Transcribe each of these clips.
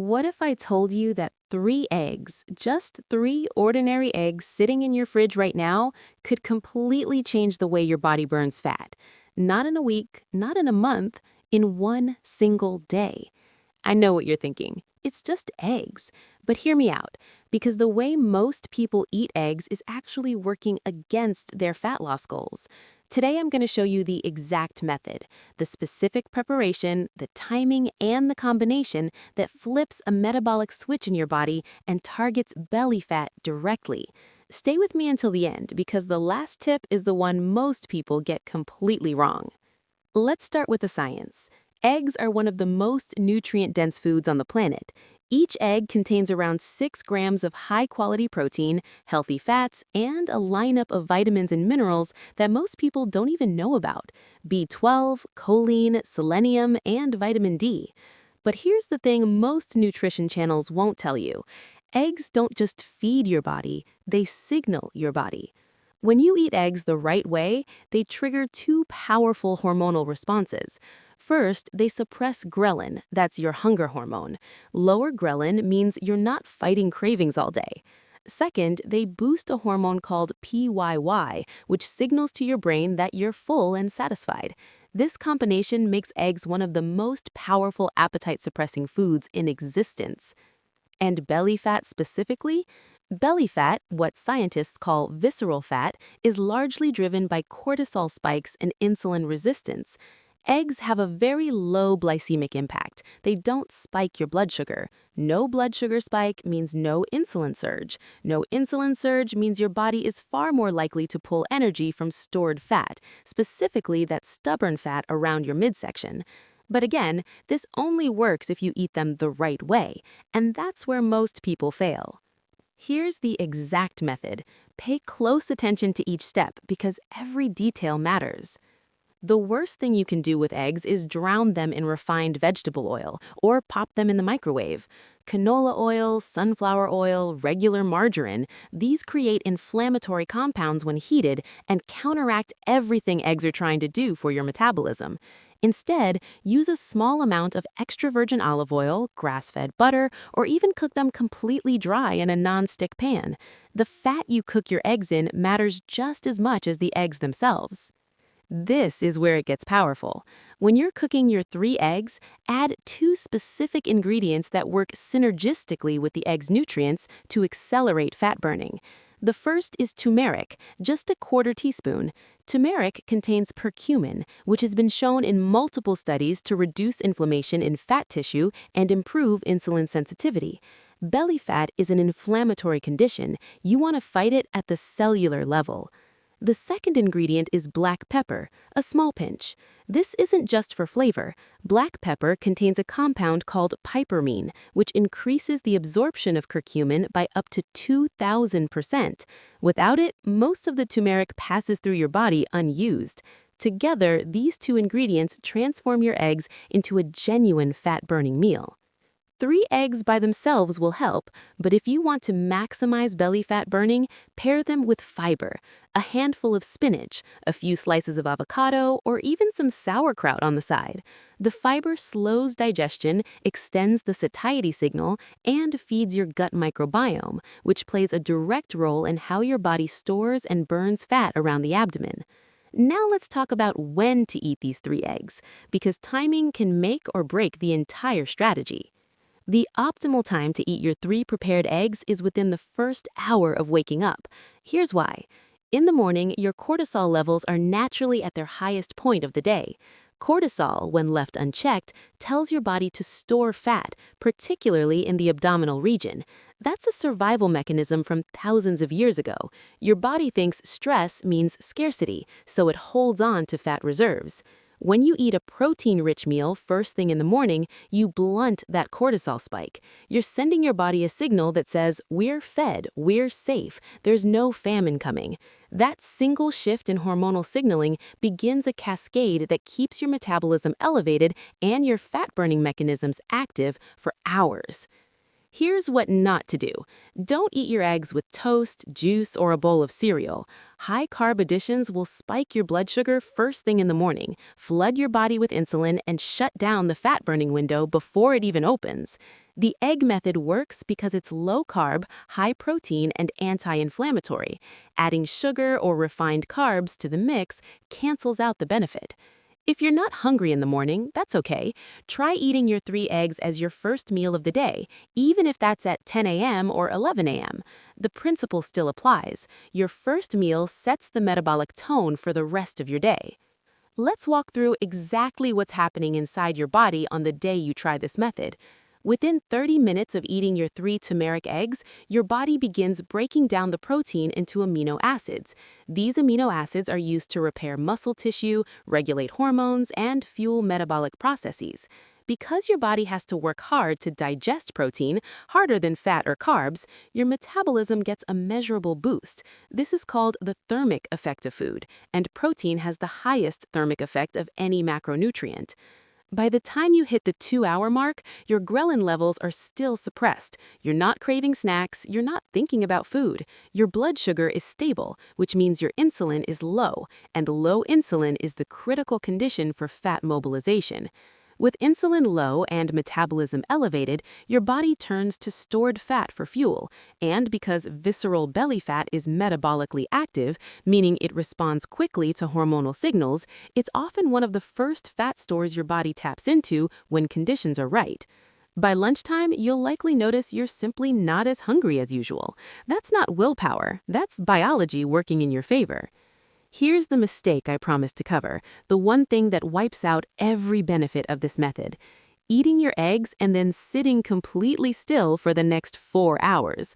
What if I told you that 3 eggs, just 3 ordinary eggs sitting in your fridge right now, could completely change the way your body burns fat? Not in a week, not in a month, in one single day. I know what you're thinking. It's just eggs. But hear me out, because the way most people eat eggs is actually working against their fat loss goals. Today I'm going to show you the exact method, the specific preparation, the timing, and the combination that flips a metabolic switch in your body and targets belly fat directly. Stay with me until the end, because the last tip is the one most people get completely wrong. Let's start with the science. Eggs are one of the most nutrient-dense foods on the planet. Each egg contains around 6 grams of high-quality protein, healthy fats, and a lineup of vitamins and minerals that most people don't even know about: B12, choline, selenium, and vitamin D. But here's the thing most nutrition channels won't tell you. Eggs don't just feed your body, they signal your body. When you eat eggs the right way, they trigger two powerful hormonal responses. First, they suppress ghrelin, that's your hunger hormone. Lower ghrelin means you're not fighting cravings all day. Second, they boost a hormone called PYY, which signals to your brain that you're full and satisfied. This combination makes eggs one of the most powerful appetite-suppressing foods in existence. And belly fat specifically? Belly fat, what scientists call visceral fat, is largely driven by cortisol spikes and insulin resistance. Eggs have a very low glycemic impact. They don't spike your blood sugar. No blood sugar spike means no insulin surge. No insulin surge means your body is far more likely to pull energy from stored fat, specifically that stubborn fat around your midsection. But again, this only works if you eat them the right way, and that's where most people fail. Here's the exact method. Pay close attention to each step because every detail matters. The worst thing you can do with eggs is drown them in refined vegetable oil or pop them in the microwave. Canola oil, sunflower oil, regular margarine, these create inflammatory compounds when heated and counteract everything eggs are trying to do for your metabolism. Instead, use a small amount of extra virgin olive oil, grass-fed butter, or even cook them completely dry in a non-stick pan. The fat you cook your eggs in matters just as much as the eggs themselves. This is where it gets powerful. When you're cooking your 3 eggs, add 2 specific ingredients that work synergistically with the egg's nutrients to accelerate fat burning. The first is turmeric, just a 1/4 teaspoon. Turmeric contains curcumin, which has been shown in multiple studies to reduce inflammation in fat tissue and improve insulin sensitivity. Belly fat is an inflammatory condition. You want to fight it at the cellular level. The second ingredient is black pepper, a small pinch. This isn't just for flavor. Black pepper contains a compound called piperine, which increases the absorption of curcumin by up to 2,000%. Without it, most of the turmeric passes through your body unused. Together, these 2 ingredients transform your eggs into a genuine fat-burning meal. 3 eggs by themselves will help, but if you want to maximize belly fat burning, pair them with fiber, a handful of spinach, a few slices of avocado, or even some sauerkraut on the side. The fiber slows digestion, extends the satiety signal, and feeds your gut microbiome, which plays a direct role in how your body stores and burns fat around the abdomen. Now let's talk about when to eat these 3 eggs, because timing can make or break the entire strategy. The optimal time to eat your 3 prepared eggs is within the first hour of waking up. Here's why. In the morning, your cortisol levels are naturally at their highest point of the day. Cortisol, when left unchecked, tells your body to store fat, particularly in the abdominal region. That's a survival mechanism from thousands of years ago. Your body thinks stress means scarcity, so it holds on to fat reserves. When you eat a protein-rich meal first thing in the morning, you blunt that cortisol spike. You're sending your body a signal that says, "We're fed, we're safe, there's no famine coming." That single shift in hormonal signaling begins a cascade that keeps your metabolism elevated and your fat-burning mechanisms active for hours. Here's what not to do. Don't eat your eggs with toast, juice, or a bowl of cereal. High-carb additions will spike your blood sugar first thing in the morning, flood your body with insulin, and shut down the fat-burning window before it even opens. The egg method works because it's low-carb, high-protein, and anti-inflammatory. Adding sugar or refined carbs to the mix cancels out the benefit. If you're not hungry in the morning, that's okay. Try eating your 3 eggs as your first meal of the day, even if that's at 10 a.m. or 11 a.m. The principle still applies. Your first meal sets the metabolic tone for the rest of your day. Let's walk through exactly what's happening inside your body on the day you try this method. Within 30 minutes of eating your 3 turmeric eggs, your body begins breaking down the protein into amino acids. These amino acids are used to repair muscle tissue, regulate hormones, and fuel metabolic processes. Because your body has to work hard to digest protein, harder than fat or carbs, your metabolism gets a measurable boost. This is called the thermic effect of food, and protein has the highest thermic effect of any macronutrient. By the time you hit the 2-hour mark, your ghrelin levels are still suppressed. You're not craving snacks, you're not thinking about food. Your blood sugar is stable, which means your insulin is low, and low insulin is the critical condition for fat mobilization. With insulin low and metabolism elevated, your body turns to stored fat for fuel, and because visceral belly fat is metabolically active, meaning it responds quickly to hormonal signals, it's often one of the first fat stores your body taps into when conditions are right. By lunchtime, you'll likely notice you're simply not as hungry as usual. That's not willpower, that's biology working in your favor. Here's the mistake I promised to cover, the one thing that wipes out every benefit of this method: eating your eggs and then sitting completely still for the next 4 hours.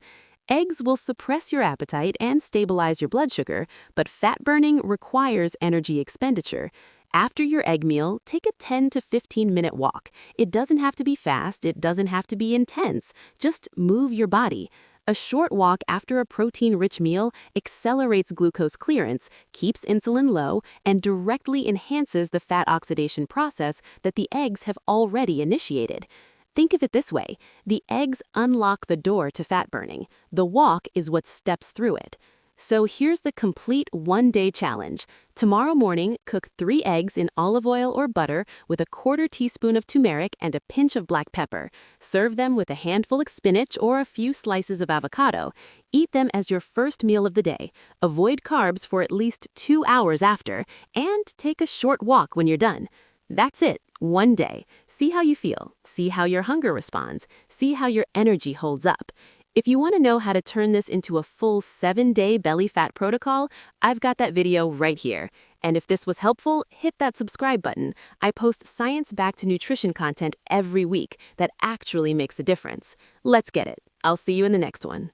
Eggs will suppress your appetite and stabilize your blood sugar, but fat burning requires energy expenditure. After your egg meal, take a 10 to 15-minute walk. It doesn't have to be fast, it doesn't have to be intense. Just move your body. A short walk after a protein-rich meal accelerates glucose clearance, keeps insulin low, and directly enhances the fat oxidation process that the eggs have already initiated. Think of it this way: the eggs unlock the door to fat burning. The walk is what steps through it. So here's the complete one-day challenge. Tomorrow morning, cook 3 eggs in olive oil or butter with a 1/4 teaspoon of turmeric and a pinch of black pepper. Serve them with a handful of spinach or a few slices of avocado. Eat them as your first meal of the day. Avoid carbs for at least 2 hours after, and take a short walk when you're done. That's it, one day. See how you feel. See how your hunger responds. See how your energy holds up. If you want to know how to turn this into a full 7-day belly fat protocol, I've got that video right here. And if this was helpful, hit that subscribe button. I post science-backed nutrition content every week that actually makes a difference. Let's get it. I'll see you in the next one.